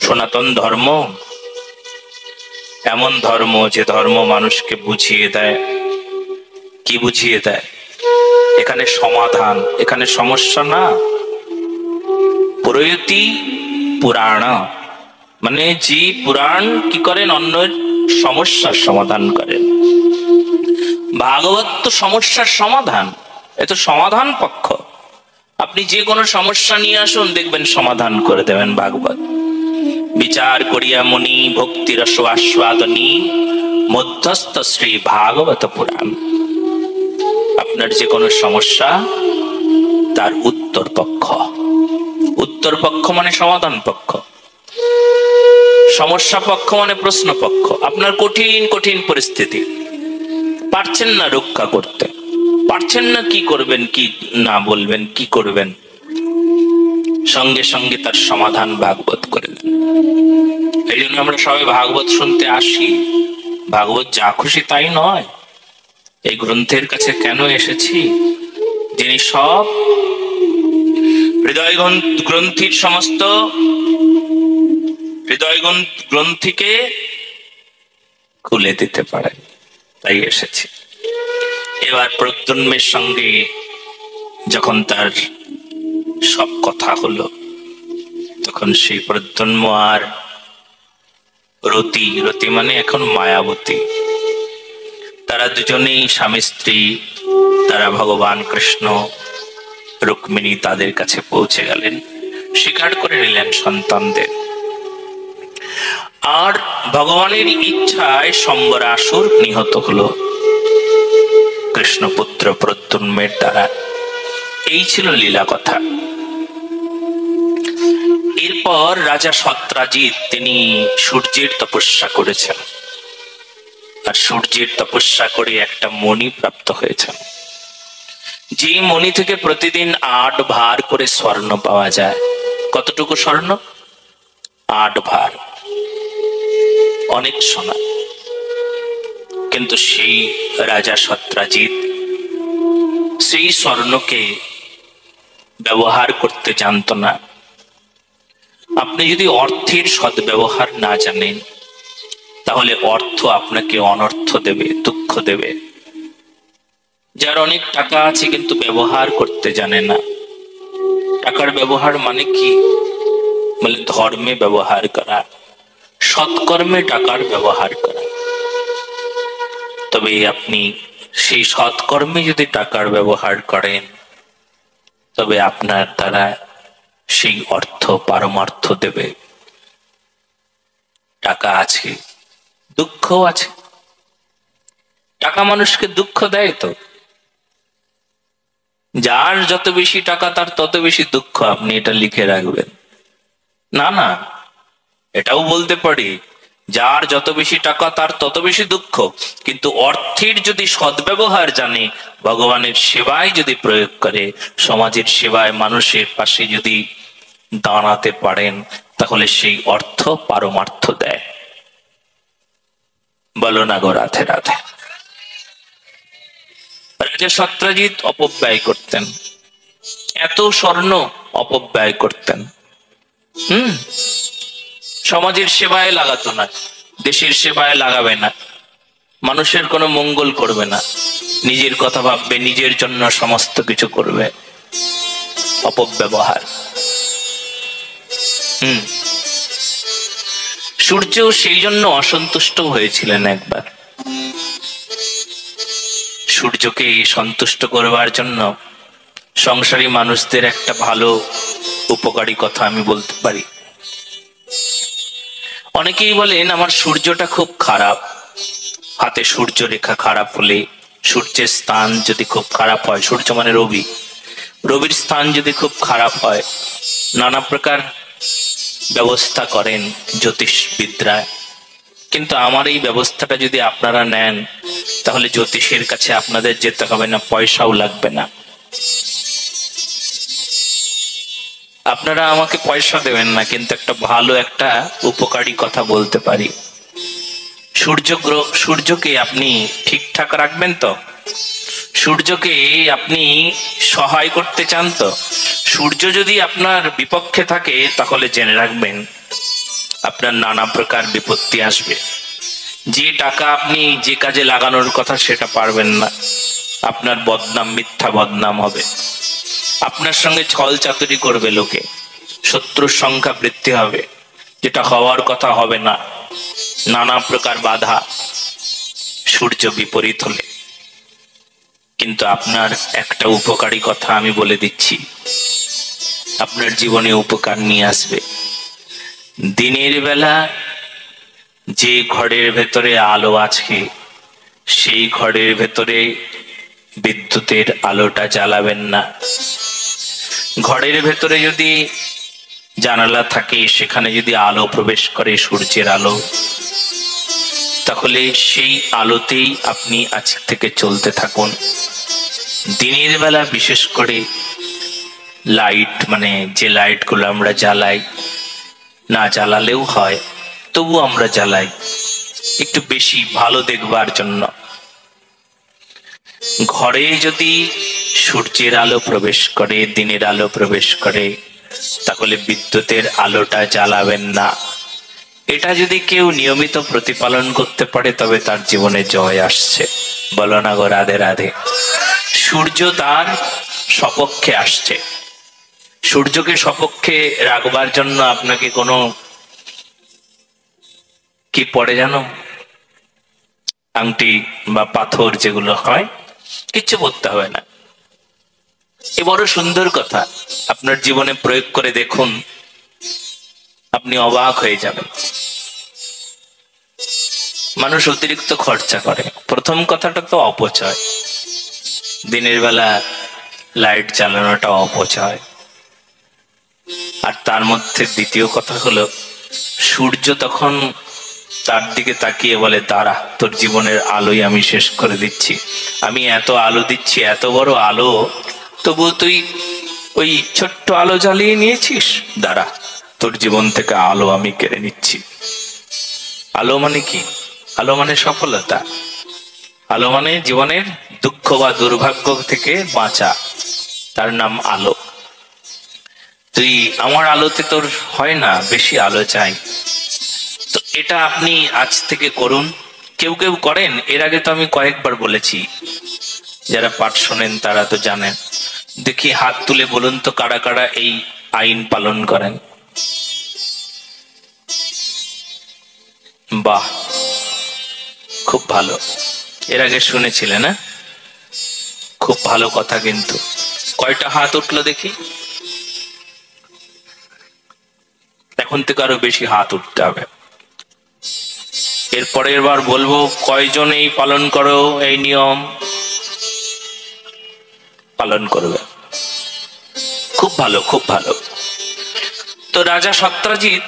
সনাতন ধর্ম এমন ধর্ম যে ধর্ম মানুষকে বুঝিয়ে দেয়। কি বুঝিয়ে দেয়? এখানে সমাধান, এখানে সমস্যা না। পুরোয়তি পুরাণ, মানে যে পুরাণ কি করেন, অন্যের সমস্যার সমাধান করেন। ভাগবত তো সমস্যার সমাধান, এ তো সমাধান পক্ষ। আপনি যে কোনো সমস্যা নিয়ে আসুন, দেখবেন সমাধান করে দেবেন ভাগবত। বিচার করিয়া মুনি ভক্তি রস আস্বাদনী মধ্যস্থ শ্রী ভাগবত পুরাণ। আপনার যে কোনো সমস্যা, তার উত্তর পক্ষ। উত্তর পক্ষ মানে সমাধান পক্ষ, সমস্যা পক্ষ মানে প্রশ্ন পক্ষ। আপনার কঠিন কঠিন পরিস্থিতি, পারছেন না রক্ষা করতে, পারছেন না কি করবেন, কি না বলবেন, কি করবেন, সঙ্গে সঙ্গে তার সমাধান ভাগবত করে দেন। এই জন্য আমরা সবাই ভাগবত শুনতে আসি। ভাগবত যা খুশি তাই নয়। এই গ্রন্থের কাছে কেন এসেছি? যিনি সব হৃদয় গ্রন্থির সমস্ত হৃদয় গ্রন্থিকে খুলে দিতে পারেন, তাই এসেছি। এবার প্রদ্যুম্নের সঙ্গে যখন তার সব কথা হলো, তখন সেই প্রদ্যুম্ন আর রতি, রতি মানে এখন মায়াবতী, তারা দুজনেই স্বামী স্ত্রী, তারা ভগবান কৃষ্ণ রুক্মিণী তাদের কাছে পৌঁছে গেলেন, স্বীকার করে নিলেন সন্তানদের। আর ভগবানের ইচ্ছায় সম্বরাসুর নিহত হলো কৃষ্ণপুত্র প্রদ্যুম্নের দ্বারা। এই ছিল লীলা কথা। এরপর রাজা সত্রাজিৎ তিনি সূর্যের তপস্যা করেছেন, আর সূর্যের তপস্যা করে একটা মণি প্রাপ্ত হয়েছেন। যে মণি থেকে প্রতিদিন ৮ ভার করে স্বর্ণ পাওয়া যায়। কতটুকু স্বর্ণ? ৮ ভার, অনেক সোনা। কিন্তু সেই রাজা সত্রাজিৎ সেই স্বর্ণকে ব্যবহার করতে জানত না। আপনি যদি অর্থের সদ্ব্যবহার না জানেন, তাহলে অর্থ আপনাকে অনর্থ দেবে, দুঃখ দেবে। যার অনেক টাকা আছে কিন্তু ব্যবহার করতে জানে না। টাকার ব্যবহার মানে কি? মানে ধর্মে ব্যবহার করা, সৎকর্মে টাকার ব্যবহার করা। তবে আপনি সেই সৎকর্মে যদি টাকার ব্যবহার করেন, তবে আপনার দ্বারা সেই অর্থ পারমার্থ দেবে। টাকা আছে, দুঃখও আছে। টাকা মানুষকে দুঃখ দেয় তো। যার যত বেশি টাকা তার তত বেশি দুঃখ, আপনি এটা লিখে রাখবেন। না না, এটাও বলতে পারি, যার যত বেশি টাকা তার তত বেশি দুঃখ। কিন্তু অর্থের যদি সদ্ব্যবহার জানে, ভগবানের সেবায় যদি প্রয়োগ করে, সমাজের সেবায় মানুষের পাশে যদি দাঁড়াতে পারেন, তাহলে সেই অর্থ পারমার্থ দেয়। বলো না গো রাধে রাধে। রাজা সত্রাজিৎ অপব্যয় করতেন, এত স্বর্ণ অপব্যয় করতেন। সমাজের সেবায় লাগাতো না, দেশের সেবায় লাগাবে না, মানুষের কোনো মঙ্গল করবে না, নিজের কথা ভাববে, নিজের জন্য সমস্ত কিছু করবে। অপব্যবহার। সূর্য সেই জন্য অসন্তুষ্ট হয়েছিলেন একবার। সূর্যকে সন্তুষ্ট করবার জন্য সংসারী মানুষদের একটা ভালো উপকারী কথা আমি বলতে পারি। অনেকেই বলেন আমার সূর্যটা খুব খারাপ, হাতে সূর্য রেখা খারাপ হলে, সূর্যের স্থান যদি খুব খারাপ হয়, সূর্য মানে রবি, রবির স্থান যদি খুব খারাপ হয়, নানা প্রকার ব্যবস্থা করেন জ্যোতিষবিদরা, কিন্তু আমার এই ব্যবস্থাটা যদি আপনারা নেন, তাহলে জ্যোতিষের কাছে আপনাদের যেতে হবে না, পয়সাও লাগবে না। আপনারা আমাকে পয়সা দেবেন না, কিন্তু একটা ভালো একটা উপকারী কথা বলতে পারি। সূর্যকে আপনি ঠিকঠাক রাখবেন তো? সূর্যকে আপনি সহায় করতে চান তো? সূর্য যদি আপনার বিপক্ষে থাকে, তাহলে জেনে রাখবেন আপনার নানা প্রকার বিপত্তি আসবে। যে টাকা আপনি যে কাজে লাগানোর কথা সেটা পারবেন না, আপনার বদনাম, মিথ্যা বদনাম হবে। আপনার সঙ্গে ছল চাতুরি করবে লোকে, শত্রুর সংখ্যা বৃদ্ধি হবে, যেটা হওয়ার কথা হবে না। নানা প্রকার বাধা সূর্য বিপরীত হলে। কিন্তু আপনার একটা উপকারী কথা আমি বলে দিচ্ছি, আপনার জীবনে উপকার নিয়ে আসবে। দিনের বেলা যে ঘরের ভেতরে আলো আছে, সেই ঘরের ভেতরে বিদ্যুতের আলোটা জ্বালাবেন না। ঘরের ভেতরে যদি জানালা থাকে, সেখানে যদি আলো প্রবেশ করে, সূর্যের আলো, তাহলে সেই আলোতেই আপনি আজ থেকে চলতে থাকুন। দিনের বেলা বিশেষ করে লাইট, মানে যে লাইটগুলো আমরা জ্বালাই, না জ্বালালেও হয়, তবু আমরা জ্বালাই একটু বেশি ভালো দেখবার জন্য। ঘরে যদি সূর্যের আলো প্রবেশ করে, দিনের আলো প্রবেশ করে, তাহলে বিদ্যুতের আলোটা জ্বালাবেন না। এটা যদি কেউ নিয়মিত প্রতিপালন করতে পারে, তবে তার জীবনে জয় আসছে। বলো না গো রাধে রাধে। সূর্য তার সপক্ষে আসছে। সূর্যকে সপক্ষে রাখবার জন্য আপনাকে কোনো কি পড়ে জানো, আংটি বা পাথর যেগুলো হয়, কিচ্ছু পড়তে হবে না। এ বড় সুন্দর কথা, আপনার জীবনে প্রয়োগ করে দেখুন, আপনি অবাক হয়ে যাবেন। মানুষ অতিরিক্ত খরচা করে। প্রথম কথাটা তো অপচয়, দিনের বেলা লাইট জ্বালানোটা অপচয়। আর তার মধ্যে দ্বিতীয় কথা হলো, সূর্য তখন তার দিকে তাকিয়ে বলে, দাঁড়া, তোর জীবনের আলোই আমি শেষ করে দিচ্ছি। আমি এত আলো দিচ্ছি, এত বড় আলো, তবু তুই ওই ছোট্ট আলো জ্বালিয়ে নিয়েছিস, দাঁড়া, তোর জীবন থেকে আলো আমি কেড়ে নিচ্ছি। আলো মানে কি? আলো মানে সফলতা। আলো মানে জীবনের দুঃখ বা দুর্ভাগ্য থেকে বাঁচা, তার নাম আলো। তুই আমার আলোতে তোর হয় না, বেশি আলো চাই। তো এটা আপনি আজ থেকে করুন। কেউ কেউ করেন, এর আগে তো আমি কয়েকবার বলেছি, যারা পাঠ শোনেন তারা তো জানেন। দেখি হাত তুলে বলুন তো, কারা কারা এই আইন পালন করেন? বাহ, খুব ভালো। এর আগে শুনেছিলেন না? খুব ভালো কথা। কিন্তু কয়টা হাত উঠলো দেখি? এখন থেকে আরো বেশি হাত উঠতে হবে। এরপরের বার বলবো, কয়জন এই পালন করো, এই নিয়ম পালন করবে? খুব ভালো, খুব ভালো। তো রাজা সত্রাজিৎ,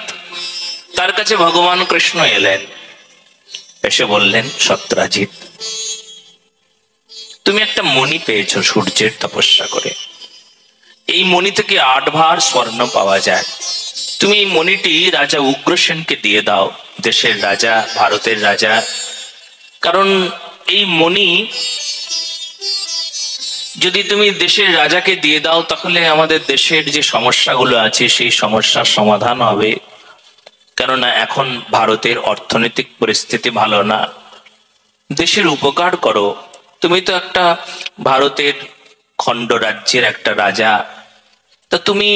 তার কাছে ভগবান কৃষ্ণ এলেন, এসে বললেন, সত্রাজিৎ, তুমি একটা মণি পেয়েছো সূর্যের তপস্যা করে। এই মণি থেকে 8 ভার স্বর্ণ পাওয়া যায়। তুমি এই মণিটি রাজা উগ্রসেনকে দিয়ে দাও, দেশের রাজা, ভারতের রাজা। কারণ এই মণি যদি তুমি দেশের রাজাকে দিয়ে দাও, তাহলে আমাদের দেশের যে সমস্যাগুলো আছে সেই সমস্যার সমাধান হবে। কেননা এখন ভারতের অর্থনৈতিক পরিস্থিতি ভালো না। দেশের উপকার করো। তুমি তো একটা ভারতের খণ্ড রাজ্যের একটা রাজা, তা তুমি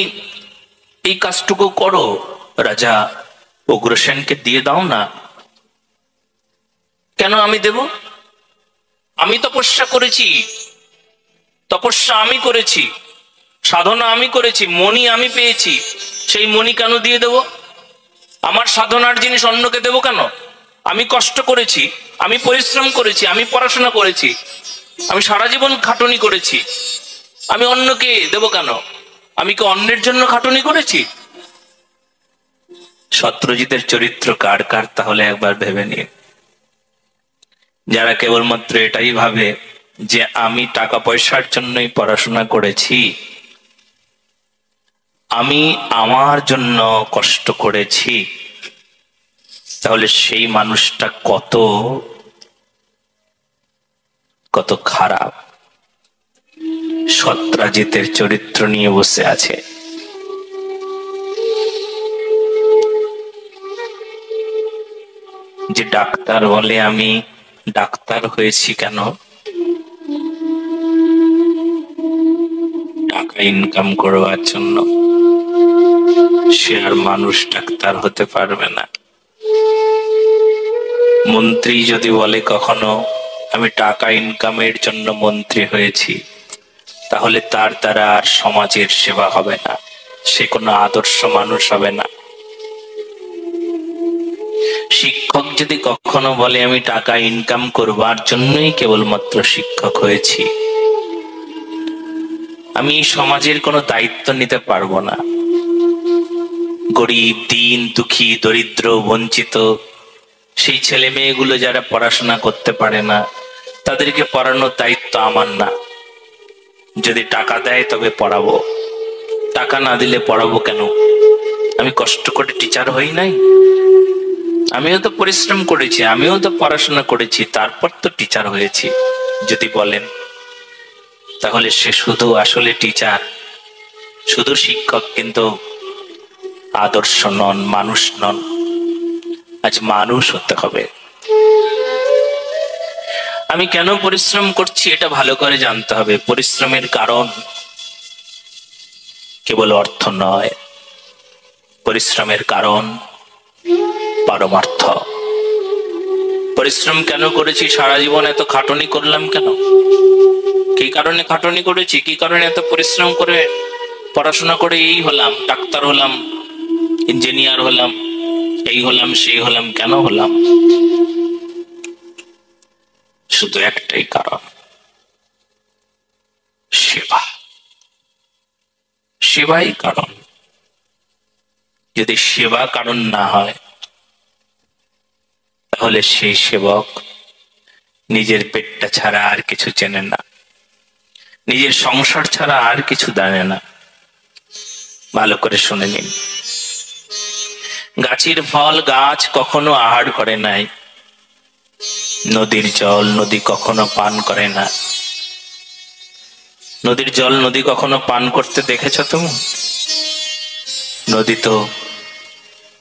এই কাজটুকু করো, রাজা উগ্রসেনকে দিয়ে দাও না। কেন আমি দেব? আমি তপস্যা করেছি, তপস্যা আমি করেছি, সাধনা আমি করেছি, মণি আমি পেয়েছি, সেই মণি কেন দিয়ে দেব? আমার সাধনার জিনিস অন্যকে দেব কেন? আমি কষ্ট করেছি, আমি পরিশ্রম করেছি, আমি পড়াশোনা করেছি, আমি সারা জীবন খাটুনি করেছি, আমি অন্যকে দেব কেন? আমি কি অন্যের জন্য খাটুনি করেছি? সত্যজিতের চরিত্র কার কার তাহলে একবার ভেবে নিন। যারা কেবলমাত্র এটাই ভাবে যে আমি টাকা পয়সার জন্যই পড়াশোনা করেছি, আমি আমার জন্য কষ্ট করেছি, তাহলে সেই মানুষটা কত কত খারাপ। সত্যজিতের চরিত্র নিয়ে বসে আছে। যে ডাক্তার বলে আমি ডাক্তার হয়েছি কেন? টাকা ইনকাম করবার জন্য। সে আর মানুষ ডাক্তার হতে পারবে না। মন্ত্রী যদি বলে কখনো আমি টাকা ইনকামের জন্য মন্ত্রী হয়েছি, তাহলে তার দ্বারা আর সমাজের সেবা হবে না, সে কোনো আদর্শ মানুষ হবে না। শিক্ষক যদি কখনো বলে আমি টাকা ইনকাম করবার জন্যই কেবলমাত্র শিক্ষক হয়েছি, আমি সমাজের কোনো দায়িত্ব নিতে পারবো না, গরিব, দীন, দুঃখী, দরিদ্র, বঞ্চিত সেই ছেলে মেয়েগুলো যারা পড়াশোনা করতে পারে না, তাদেরকে পড়ানোর দায়িত্ব আমার না। যদি টাকা দেয় তবে পড়াবো, টাকা না দিলে পড়াবো কেন? আমি কষ্ট করে টিচার হই নাই? আমিও তো পরিশ্রম করেছি, আমিও তো পড়াশোনা করেছি, তারপর তো টিচার হয়েছি। যদি বলেন তাহলে সে শুধু আসলে টিচার, শুধু শিক্ষক, কিন্তু আদর্শ নন, মানুষ নন। আজ মানুষ হতে হবে। আমি কেন পরিশ্রম করছি এটা ভালো করে জানতে হবে। পরিশ্রমের কারণ কেবল অর্থ নয়, পরিশ্রমের কারণ পারমার্থ। পরিশ্রম কেন করেছি? সারা জীবন এত খাটুনি করলাম কেন? কি কারণে খাটুনি করেছি? কি কারণে এত পরিশ্রম করে পড়াশোনা করে এই হলাম, ডাক্তার হলাম, ইঞ্জিনিয়ার হলাম, এই হলাম, সেই হলাম? কেন হলাম? শুধু একটাই কারণ, সেবা। সেবাই কারণ। যদি সেবা কারণ না হয়, তাহলে সেই সেবক নিজের পেটটা ছাড়া আর কিছু চেনে না, নিজের সংসার ছাড়া আর কিছু জানে না। ভালো করে শুনে নিন। গাছের ফল গাছ কখনো আহার করে নাই, নদীর জল নদী কখনো পান করে না। নদীর জল নদী কখনো পান করতে দেখেছ তুমি? নদী তো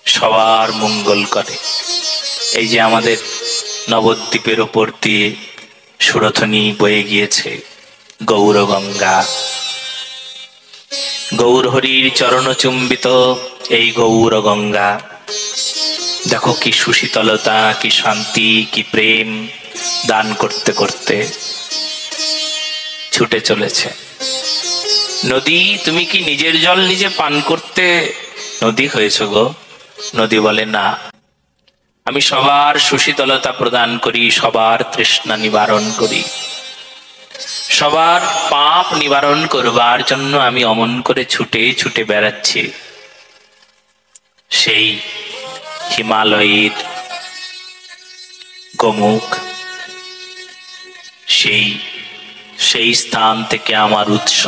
সবার মঙ্গল করে। এই যে আমাদের নবদ্বীপের ওপর দিয়ে সুরথনী বয়ে গিয়েছে, গৌরগঙ্গা, গৌর হরির চরণ চুম্বিত এই গৌরগঙ্গা। দেখো কি সুশীতলতা, কি শান্তি, কি প্রেম দান করতে করতে ছুটে চলেছে। নদী, তুমি কি নিজের জল নিজে পান করতে নদী হয়েছ গো? নদী বলে না, আমি সবার সুশীতলতা প্রদান করি, সবার তৃষ্ণা নিবারণ করি, সবার পাপ নিবারণ করবার জন্য আমি অমন করে ছুটে ছুটে বেড়াচ্ছি। সেই হিমালয়ের গোমুখ, সেই স্থান থেকে আমার উৎস।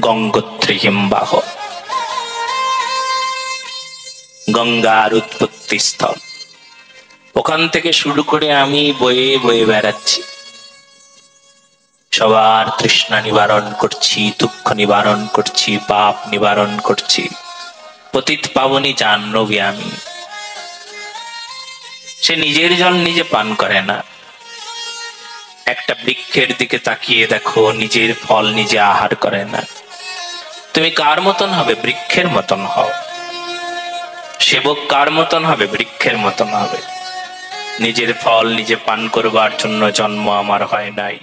গঙ্গোত্রী হিমবাহ, গঙ্গার উৎপত্তি স্থল। ওখান থেকে শুরু করে আমি বয়ে বয়ে বেড়াচ্ছি, সবার তৃষ্ণা নিবারণ করছি, দুঃখ নিবারণ করছি, পাপ নিবারণ করছি। পতিত পাবনী জাহ্নবী আমি। সে নিজের জল নিজে পান করে না। একটা বৃক্ষের দিকে তাকিয়ে দেখো, নিজের ফল নিজে আহার করে না। তুমি কার মতন হবে? বৃক্ষের মতন হও। সেবক কার মতন হবে? বৃক্ষের মতন হবে। নিজের ফল নিজে পান করবার জন্য জন্ম আমার হয় নাই।